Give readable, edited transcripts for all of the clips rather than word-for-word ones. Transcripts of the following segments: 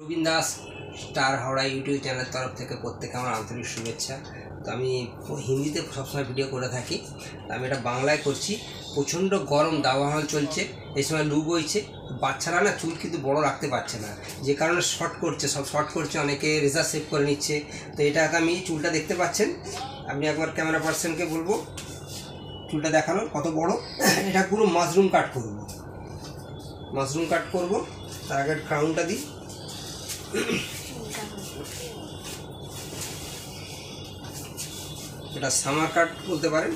Rabin Das star Howrah YouTube চ্যানেলের তরফ থেকে প্রত্যেকে আমার আন্তরিক শুভেচ্ছা। তো আমি হিন্দিতে সবসময় ভিডিও করে থাকি, আমি এটা বাংলায় করছি। প্রচণ্ড গরম দাবানল চলছে, এই সময় লু বইছে। বাচ্চারা না চুল কিন্তু বড় রাখতে পারছে না, যে কারণে শর্ট করছে, সব শর্ট করছে, অনেকে রেজার সেভ করে নিচ্ছে। তো এটাকে আমি চুলটা দেখতে পাচ্ছেন, আপনি একবার ক্যামেরা পার্সনকে বলবো চুলটা দেখানো কত বড়। এটা পুরো মাশরুম কাট করব। তার আগে ক্রাউনটা দিই। এটা সামার কাট বলতে পারেন।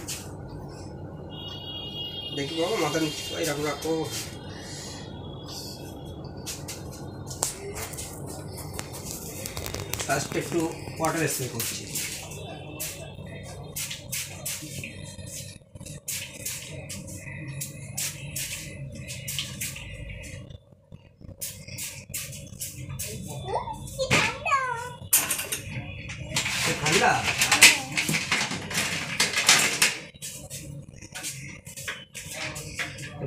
দেখি বাবা, মাথা নিচে এরকম রাখো। ফার্স্ট একটু ওয়াটার স্প্রে করছি। ঠান্ডা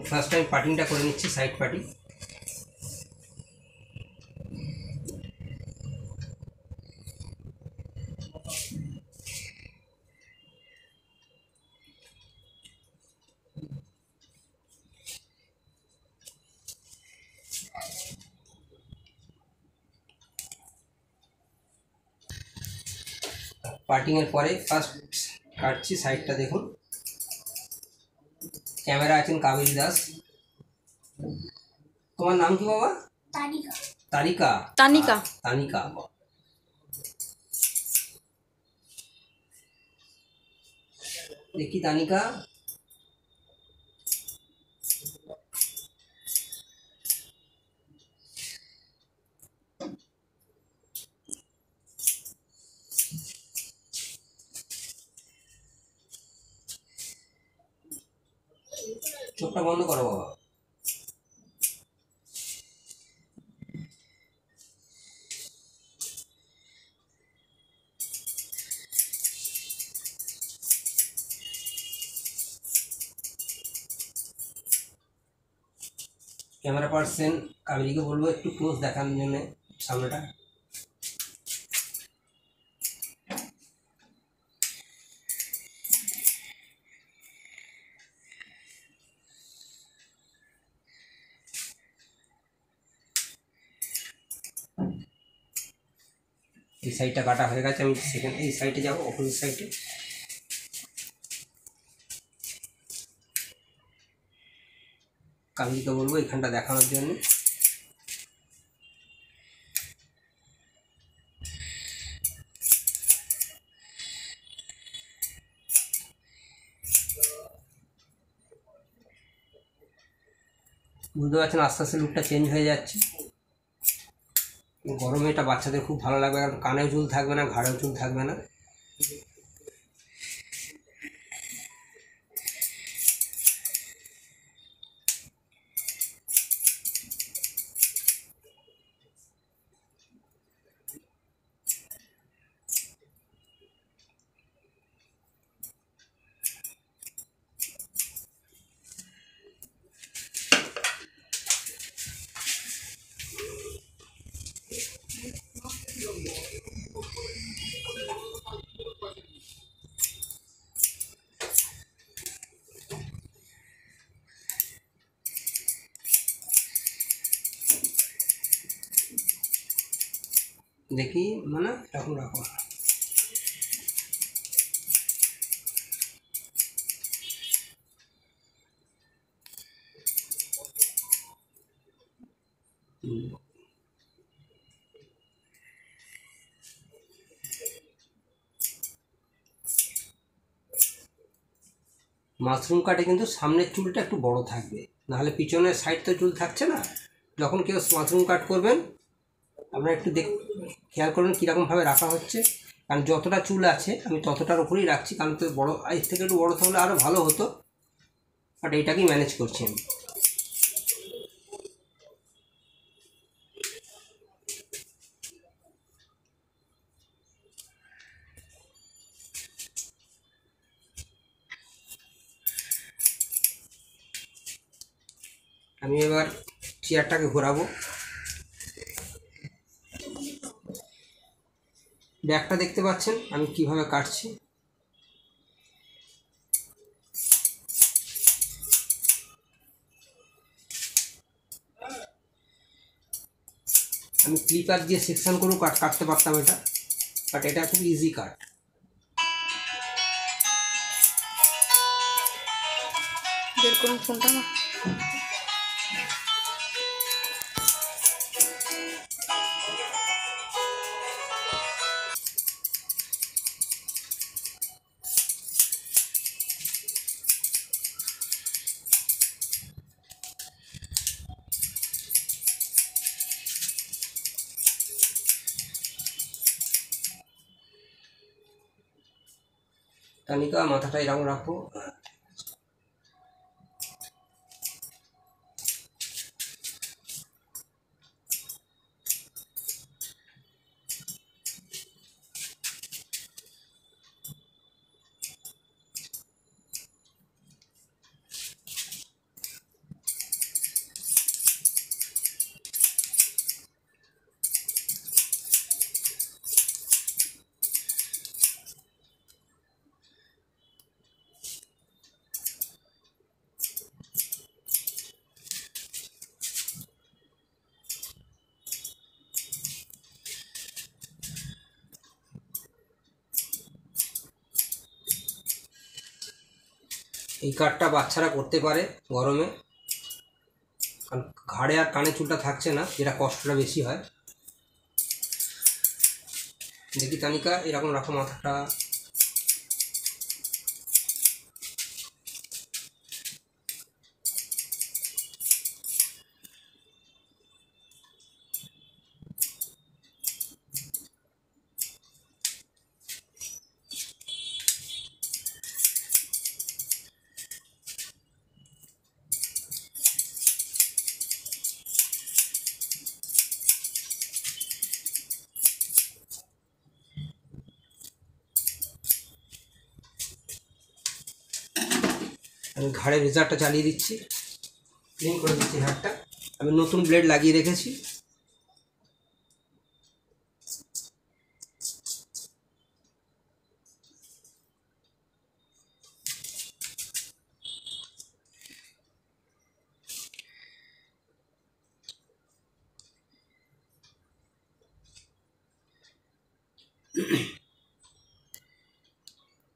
ফার্স্ট টাইম পাটিংটা করে নিচ্ছি, সাইড পাটিং। পাটিংয়ের পরে ফার্স্ট কাটছি সাইডটা। দেখুন, ক্যামেরা আছেন কাবেরী দাস। তোমার নাম কি বাবা? তারিকা। তানিকা। দেখি তানিকা, চোখটা বন্ধ করো বাবা। ক্যামেরা পার্সন কাবেরীকে বলবো একটু ক্লোজ দেখানোর জন্য সামনেটা। এই সাইডটা কাটা হয়ে গেছে, আমি সেকেন্ড এই সাইডে যাবো, অপোজিট সাইডে। কাবেরীকে বলবো এখানটা দেখানোর জন্য। বুঝতে পারছেন আস্তে আস্তে লুকটা চেঞ্জ হয়ে যাচ্ছে। গরমে এটা বাচ্চাদের খুব ভালো লাগবে, কারণ কানেও চুল থাকবে না, ঘাড়েও চুল থাকবে না। দেখি মানে এরকম রাখো। মাশরুম কাটে কিন্তু সামনের চুলটা একটু বড় থাকবে, নাহলে পিছনের সাইড তো চুল থাকছে না। যখন কেউ মাশরুম কাট করবেন আপনারা একটু খেয়াল করবেন কীরকমভাবে রাখা হচ্ছে, কারণ যতটা চুল আছে আমি ততটার উপরেই রাখছি, কারণ তো বড়ো এর থেকে একটু বড়ো থাকলে আরও ভালো হতো, বাট এইটাকেই ম্যানেজ করছি আমি। আমি এবার চেয়ারটাকে ঘোরাবো। ব্যাগটা দেখতে পাচ্ছেন আমি কিভাবে কাটছি। আমি ক্লিপার দিয়ে সেকশন করেও কাটতে পারতাম এটা, বাট এটা খুব ইজি কাট। বের করুন ফোনটা না। তানিকা মাথাটা এরকম রাখো। এই কাটটা বাচ্চারা করতে পারে গরমে, কারণ ঘাড়ে আর কানে চুলটা থাকছে না, যেটা কষ্টটা বেশি হয়। দেখি তানিকা এরকম রাখো মাথাটা। আমি ঘাড়ে রেজারটা চালিয়ে দিচ্ছি, ক্লিন করে দিচ্ছি হাড়টা। আমি নতুন ব্লেড লাগিয়ে রেখেছি।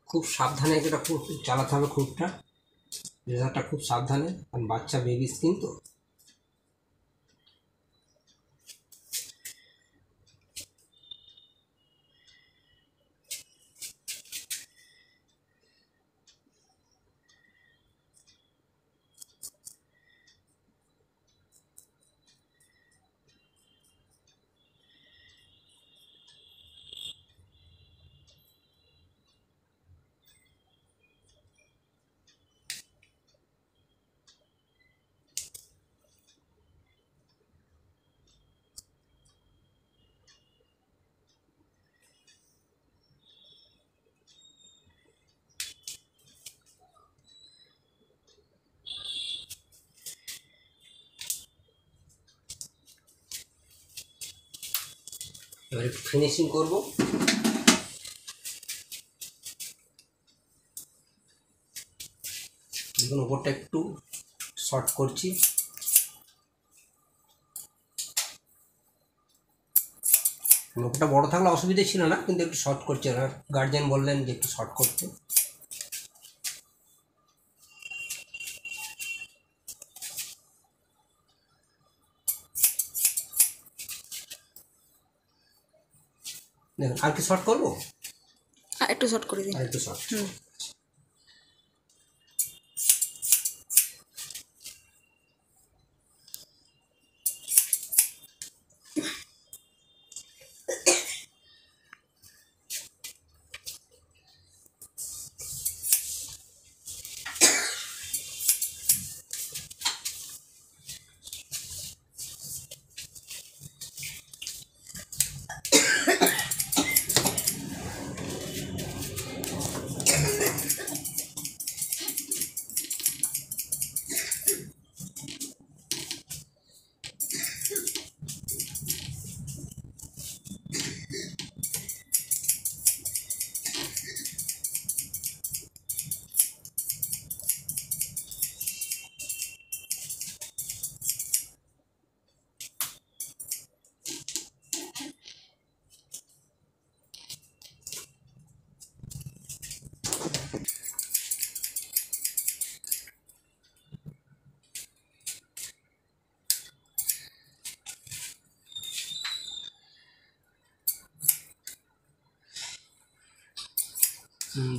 খুব সাবধানে এটা খুব চালাতে হবে, খুবটা রেজারটা খুব সাবধানে, কারণ বাচ্চা বেবি স্কিন তো। এবার একটু ফিনিশিং করব। দেখুন ওপরটা একটু শর্ট করছি। ওপরটা বড় থাকলে অসুবিধা ছিল না, কিন্তু একটু শর্ট করছে, গার্জিয়ান বললেন যে একটু শর্ট করতে। দেখুন আর কি শর্ট করবো, একটু শর্ট করে দিন। আর একটু শর্ট।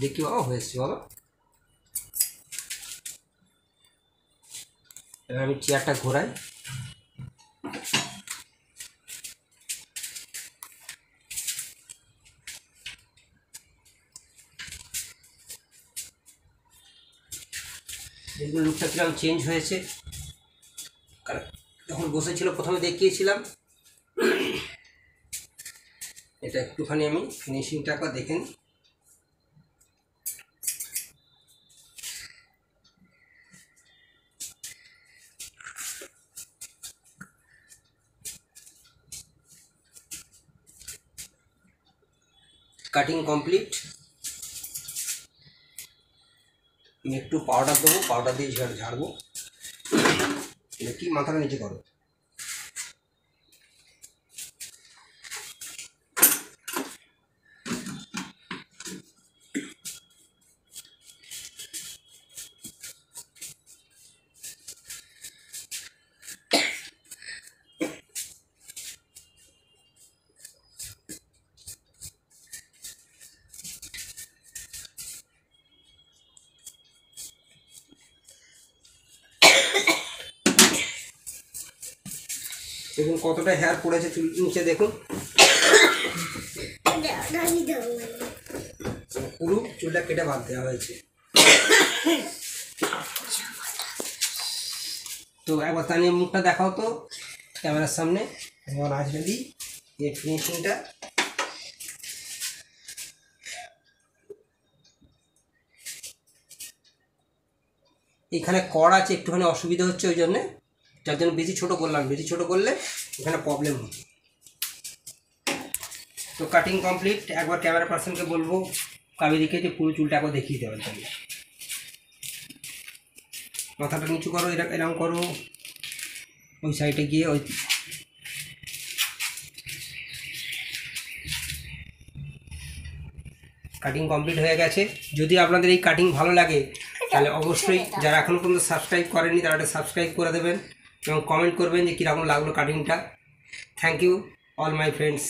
দেখি বাবা হয়েছে বাবা। এবার আমি চেয়ারটা ঘোরাই। দেখুন লুকটা কিরকম চেঞ্জ হয়েছে। যখন বসেছিল প্রথমে দেখিয়েছিলাম, এটা একটুখানি আমি ফিনিশিংটা একবার দেখে নিই। Cutting complete. আমি একটু পাউডার দেবো, পাউডার দিয়ে ঝাড়বো। এটা কি মাথাটা নিচে করো। দেখুন কতটা হেয়ার পড়েছে চুল নিচে, দেখুন পুরো চুলটা কেটে বাদ দেওয়া হয়েছে। তো একবার তানিয়ে মুখটা দেখাও তো ক্যামেরার সামনে। এখন আসবে দিই এই ফিনিশিংটা। এখানে কর আছে, একটুখানি অসুবিধা হচ্ছে, ওই জন্যে যার জন্য বেশি ছোটো করলাম। বেশি ছোটো করলে এখানে প্রবলেম হচ্ছে। তো কাটিং কমপ্লিট। একবার ক্যামেরা পার্সনকে বলবো কাবেরিকে যে পুরো চুলটা একবার দেখিয়ে দেওয়ার জন্য। মাথাটা নিচু করো, এরকম করো, ওই সাইডে গিয়ে ওই কাটিং কমপ্লিট হয়ে গেছে। যদি আপনাদের এই কাটিং ভালো লাগে তাহলে অবশ্যই যারা এখনও পর্যন্ত সাবস্ক্রাইব করেনি তারা একটা সাবস্ক্রাইব করে দেবেন এবং কমেন্ট করবেন যে কীরকম লাগলো কাটিংটা। Thank you all my friends.